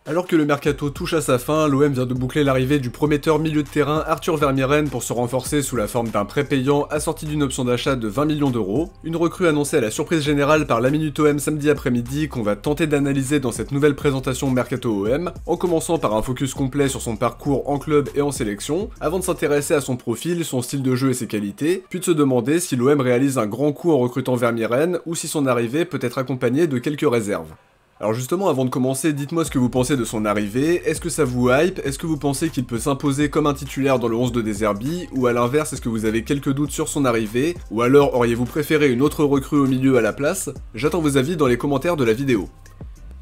Alors que le mercato touche à sa fin, l'OM vient de boucler l'arrivée du prometteur milieu de terrain Arthur Vermeeren pour se renforcer sous la forme d'un prêt payant assorti d'une option d'achat de 20 millions d'euros, une recrue annoncée à la surprise générale par la Minute OM samedi après-midi qu'on va tenter d'analyser dans cette nouvelle présentation Mercato OM, en commençant par un focus complet sur son parcours en club et en sélection, avant de s'intéresser à son profil, son style de jeu et ses qualités, puis de se demander si l'OM réalise un grand coup en recrutant Vermeeren ou si son arrivée peut être accompagnée de quelques réserves. Alors justement, avant de commencer, dites-moi ce que vous pensez de son arrivée, est-ce que ça vous hype, est-ce que vous pensez qu'il peut s'imposer comme un titulaire dans le 11 de De Zerbi, ou à l'inverse, est-ce que vous avez quelques doutes sur son arrivée, ou alors auriez-vous préféré une autre recrue au milieu à la place? J'attends vos avis dans les commentaires de la vidéo.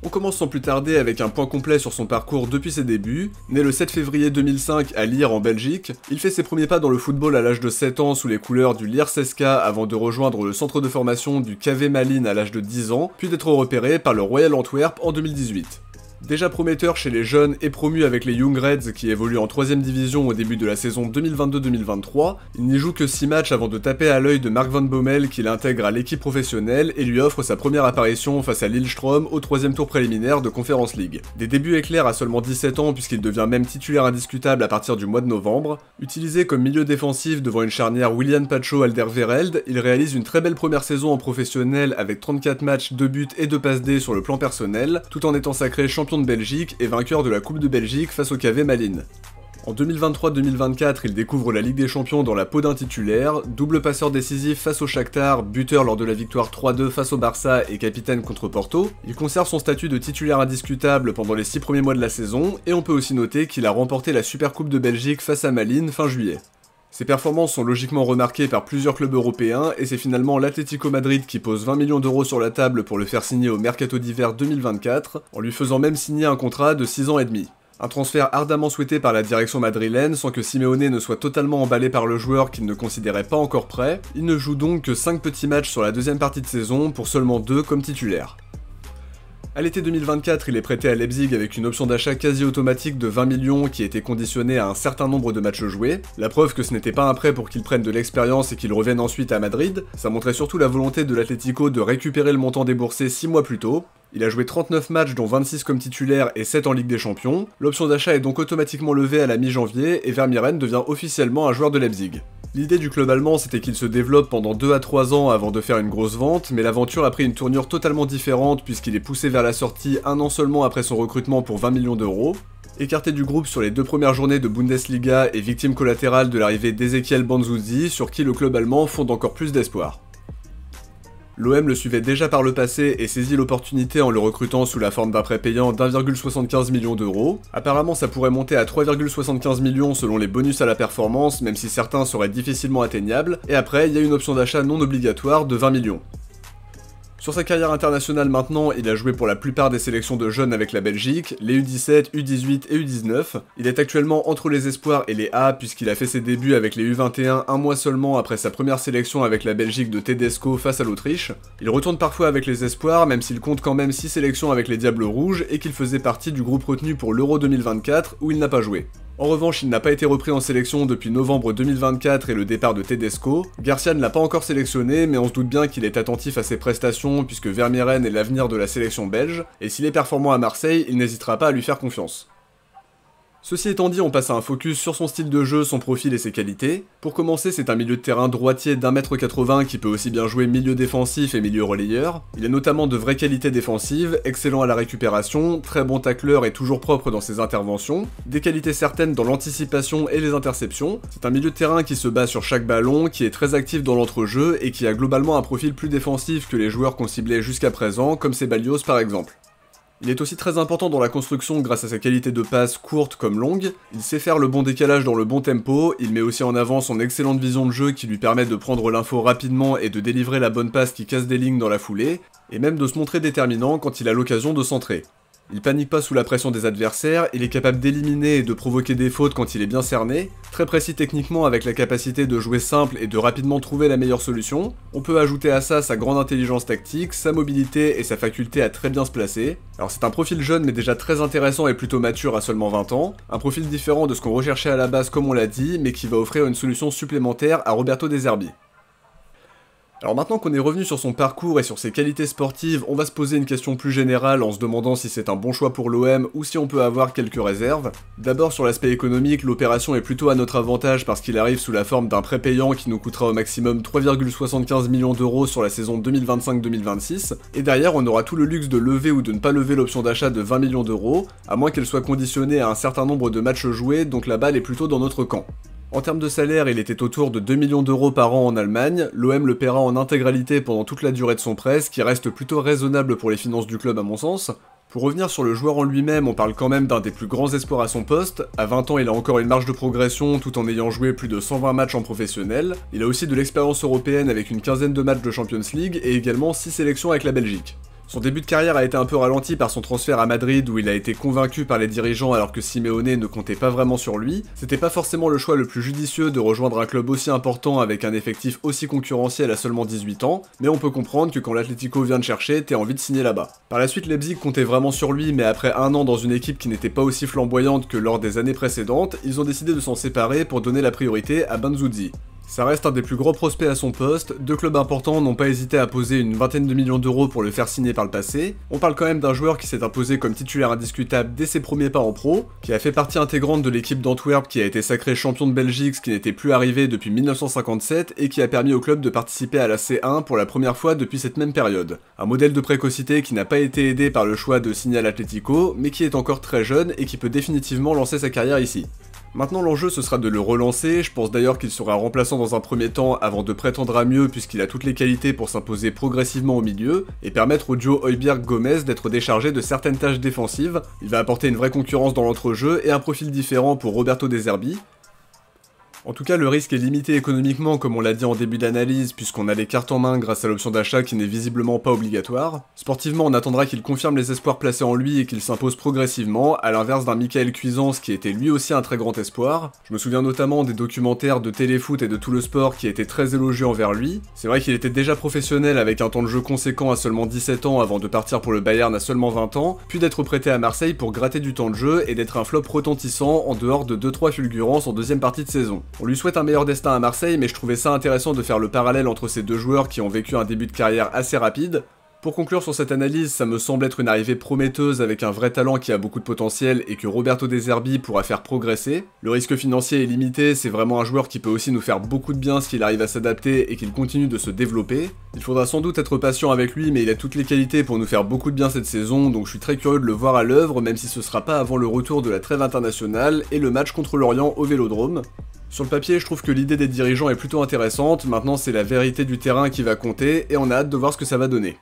On commence sans plus tarder avec un point complet sur son parcours depuis ses débuts. Né le 7 février 2005 à Lire en Belgique, il fait ses premiers pas dans le football à l'âge de 7 ans sous les couleurs du Lierse SK avant de rejoindre le centre de formation du KV Malines à l'âge de 10 ans, puis d'être repéré par le Royal Antwerp en 2018. Déjà prometteur chez les jeunes et promu avec les Young Reds qui évoluent en 3ème division au début de la saison 2022-2023, il n'y joue que 6 matchs avant de taper à l'œil de Mark Van Bommel qui l'intègre à l'équipe professionnelle et lui offre sa première apparition face à Lillestrøm au 3ème tour préliminaire de Conference League. Des débuts éclairs à seulement 17 ans puisqu'il devient même titulaire indiscutable à partir du mois de novembre. Utilisé comme milieu défensif devant une charnière Willian Pacho-Alderweireld, il réalise une très belle première saison en professionnel avec 34 matchs, 2 buts et 2 passes D sur le plan personnel, tout en étant sacré champion de Belgique et vainqueur de la Coupe de Belgique face au KV Malines. En 2023-2024, il découvre la Ligue des Champions dans la peau d'un titulaire, double passeur décisif face au Shakhtar, buteur lors de la victoire 3-2 face au Barça et capitaine contre Porto. Il conserve son statut de titulaire indiscutable pendant les 6 premiers mois de la saison, et on peut aussi noter qu'il a remporté la Supercoupe de Belgique face à Malines fin juillet. Ses performances sont logiquement remarquées par plusieurs clubs européens et c'est finalement l'Atlético Madrid qui pose 20 millions d'euros sur la table pour le faire signer au mercato d'hiver 2024, en lui faisant même signer un contrat de 6 ans et demi. Un transfert ardemment souhaité par la direction madrilène sans que Simeone ne soit totalement emballé par le joueur qu'il ne considérait pas encore prêt. Il ne joue donc que 5 petits matchs sur la deuxième partie de saison pour seulement 2 comme titulaire. À l'été 2024, il est prêté à Leipzig avec une option d'achat quasi automatique de 20 millions qui était conditionnée à un certain nombre de matchs joués. La preuve que ce n'était pas un prêt pour qu'il prenne de l'expérience et qu'il revienne ensuite à Madrid, ça montrait surtout la volonté de l'Atlético de récupérer le montant déboursé 6 mois plus tôt. Il a joué 39 matchs dont 26 comme titulaire et 7 en Ligue des Champions. L'option d'achat est donc automatiquement levée à la mi-janvier et Vermeeren devient officiellement un joueur de Leipzig. L'idée du club allemand c'était qu'il se développe pendant 2 à 3 ans avant de faire une grosse vente, mais l'aventure a pris une tournure totalement différente puisqu'il est poussé vers la sortie un an seulement après son recrutement pour 20 millions d'euros. Écarté du groupe sur les 2 premières journées de Bundesliga et victime collatérale de l'arrivée d'Ezequiel Banzuzi, sur qui le club allemand fonde encore plus d'espoir. L'OM le suivait déjà par le passé et saisit l'opportunité en le recrutant sous la forme d'un prêt payant d'1,75 million d'euros. Apparemment ça pourrait monter à 3,75 millions selon les bonus à la performance, même si certains seraient difficilement atteignables, et après il y a une option d'achat non obligatoire de 20 millions. Sur sa carrière internationale maintenant, il a joué pour la plupart des sélections de jeunes avec la Belgique, les U17, U18 et U19. Il est actuellement entre les espoirs et les A puisqu'il a fait ses débuts avec les U21 un mois seulement après sa première sélection avec la Belgique de Tedesco face à l'Autriche. Il retourne parfois avec les espoirs même s'il compte quand même 6 sélections avec les Diables Rouges et qu'il faisait partie du groupe retenu pour l'Euro 2024 où il n'a pas joué. En revanche, il n'a pas été repris en sélection depuis novembre 2024 et le départ de Tedesco. Garcia ne l'a pas encore sélectionné, mais on se doute bien qu'il est attentif à ses prestations puisque Vermeeren est l'avenir de la sélection belge, et s'il est performant à Marseille, il n'hésitera pas à lui faire confiance. Ceci étant dit, on passe à un focus sur son style de jeu, son profil et ses qualités. Pour commencer, c'est un milieu de terrain droitier d'1m80 qui peut aussi bien jouer milieu défensif et milieu relayeur. Il a notamment de vraies qualités défensives, excellent à la récupération, très bon tacleur et toujours propre dans ses interventions, des qualités certaines dans l'anticipation et les interceptions. C'est un milieu de terrain qui se bat sur chaque ballon, qui est très actif dans l'entrejeu et qui a globalement un profil plus défensif que les joueurs qu'on ciblait jusqu'à présent, comme Ceballos par exemple. Il est aussi très important dans la construction grâce à sa qualité de passe courte comme longue, il sait faire le bon décalage dans le bon tempo, il met aussi en avant son excellente vision de jeu qui lui permet de prendre l'info rapidement et de délivrer la bonne passe qui casse des lignes dans la foulée, et même de se montrer déterminant quand il a l'occasion de centrer. Il panique pas sous la pression des adversaires, il est capable d'éliminer et de provoquer des fautes quand il est bien cerné, très précis techniquement avec la capacité de jouer simple et de rapidement trouver la meilleure solution. On peut ajouter à ça sa grande intelligence tactique, sa mobilité et sa faculté à très bien se placer. Alors c'est un profil jeune mais déjà très intéressant et plutôt mature à seulement 20 ans, un profil différent de ce qu'on recherchait à la base comme on l'a dit, mais qui va offrir une solution supplémentaire à Roberto De Zerbi. Alors maintenant qu'on est revenu sur son parcours et sur ses qualités sportives, on va se poser une question plus générale en se demandant si c'est un bon choix pour l'OM ou si on peut avoir quelques réserves. D'abord sur l'aspect économique, l'opération est plutôt à notre avantage parce qu'il arrive sous la forme d'un prêt payant qui nous coûtera au maximum 3,75 millions d'euros sur la saison 2025-2026, et derrière on aura tout le luxe de lever ou de ne pas lever l'option d'achat de 20 millions d'euros, à moins qu'elle soit conditionnée à un certain nombre de matchs joués, donc la balle est plutôt dans notre camp. En termes de salaire, il était autour de 2 millions d'euros par an en Allemagne, l'OM le paiera en intégralité pendant toute la durée de son prêt, ce qui reste plutôt raisonnable pour les finances du club à mon sens. Pour revenir sur le joueur en lui-même, on parle quand même d'un des plus grands espoirs à son poste. À 20 ans, il a encore une marge de progression tout en ayant joué plus de 120 matchs en professionnel. Il a aussi de l'expérience européenne avec une quinzaine de matchs de Champions League et également 6 sélections avec la Belgique. Son début de carrière a été un peu ralenti par son transfert à Madrid où il a été convaincu par les dirigeants alors que Simeone ne comptait pas vraiment sur lui. C'était pas forcément le choix le plus judicieux de rejoindre un club aussi important avec un effectif aussi concurrentiel à seulement 18 ans, mais on peut comprendre que quand l'Atlético vient de chercher, t'as envie de signer là-bas. Par la suite, Leipzig comptait vraiment sur lui, mais après un an dans une équipe qui n'était pas aussi flamboyante que lors des années précédentes, ils ont décidé de s'en séparer pour donner la priorité à Banzuzi. Ça reste un des plus gros prospects à son poste, deux clubs importants n'ont pas hésité à poser une vingtaine de millions d'euros pour le faire signer par le passé. On parle quand même d'un joueur qui s'est imposé comme titulaire indiscutable dès ses premiers pas en pro, qui a fait partie intégrante de l'équipe d'Antwerp qui a été sacré champion de Belgique, ce qui n'était plus arrivé depuis 1957, et qui a permis au club de participer à la C1 pour la première fois depuis cette même période. Un modèle de précocité qui n'a pas été aidé par le choix de signer à l'Atlético, mais qui est encore très jeune et qui peut définitivement lancer sa carrière ici. Maintenant l'enjeu ce sera de le relancer, je pense d'ailleurs qu'il sera remplaçant dans un premier temps avant de prétendre à mieux puisqu'il a toutes les qualités pour s'imposer progressivement au milieu et permettre au duo Højbjerg-Gomez d'être déchargé de certaines tâches défensives. Il va apporter une vraie concurrence dans l'entrejeu et un profil différent pour Roberto De Zerbi. En tout cas, le risque est limité économiquement, comme on l'a dit en début d'analyse, puisqu'on a les cartes en main grâce à l'option d'achat qui n'est visiblement pas obligatoire. Sportivement, on attendra qu'il confirme les espoirs placés en lui et qu'il s'impose progressivement, à l'inverse d'un Michael Cuisance qui était lui aussi un très grand espoir. Je me souviens notamment des documentaires de Téléfoot et de Tout le Sport qui étaient très élogieux envers lui. C'est vrai qu'il était déjà professionnel avec un temps de jeu conséquent à seulement 17 ans avant de partir pour le Bayern à seulement 20 ans, puis d'être prêté à Marseille pour gratter du temps de jeu et d'être un flop retentissant en dehors de 2-3 fulgurances en deuxième partie de saison. On lui souhaite un meilleur destin à Marseille, mais je trouvais ça intéressant de faire le parallèle entre ces deux joueurs qui ont vécu un début de carrière assez rapide. Pour conclure sur cette analyse, ça me semble être une arrivée prometteuse avec un vrai talent qui a beaucoup de potentiel et que Roberto De Zerbi pourra faire progresser. Le risque financier est limité, c'est vraiment un joueur qui peut aussi nous faire beaucoup de bien s'il arrive à s'adapter et qu'il continue de se développer. Il faudra sans doute être patient avec lui, mais il a toutes les qualités pour nous faire beaucoup de bien cette saison, donc je suis très curieux de le voir à l'œuvre, même si ce sera pas avant le retour de la trêve internationale et le match contre l'Orient au Vélodrome. Sur le papier, je trouve que l'idée des dirigeants est plutôt intéressante, maintenant c'est la vérité du terrain qui va compter, et on a hâte de voir ce que ça va donner.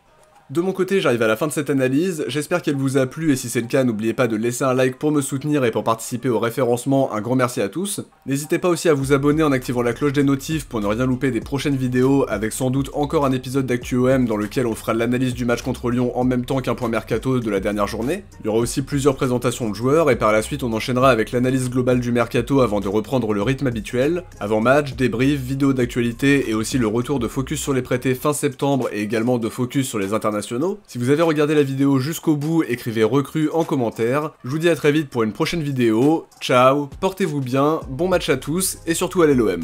De mon côté, j'arrive à la fin de cette analyse, j'espère qu'elle vous a plu et si c'est le cas, n'oubliez pas de laisser un like pour me soutenir et pour participer au référencement, un grand merci à tous. N'hésitez pas aussi à vous abonner en activant la cloche des notifs pour ne rien louper des prochaines vidéos, avec sans doute encore un épisode d'ActuOM dans lequel on fera l'analyse du match contre Lyon en même temps qu'un point mercato de la dernière journée. Il y aura aussi plusieurs présentations de joueurs et par la suite on enchaînera avec l'analyse globale du mercato avant de reprendre le rythme habituel. Avant match, débrief, vidéo d'actualité et aussi le retour de Focus sur les prêtés fin septembre et également de Focus sur les internationaux. Si vous avez regardé la vidéo jusqu'au bout, écrivez recrue en commentaire. Je vous dis à très vite pour une prochaine vidéo. Ciao, portez-vous bien, bon match à tous et surtout allez l'OM.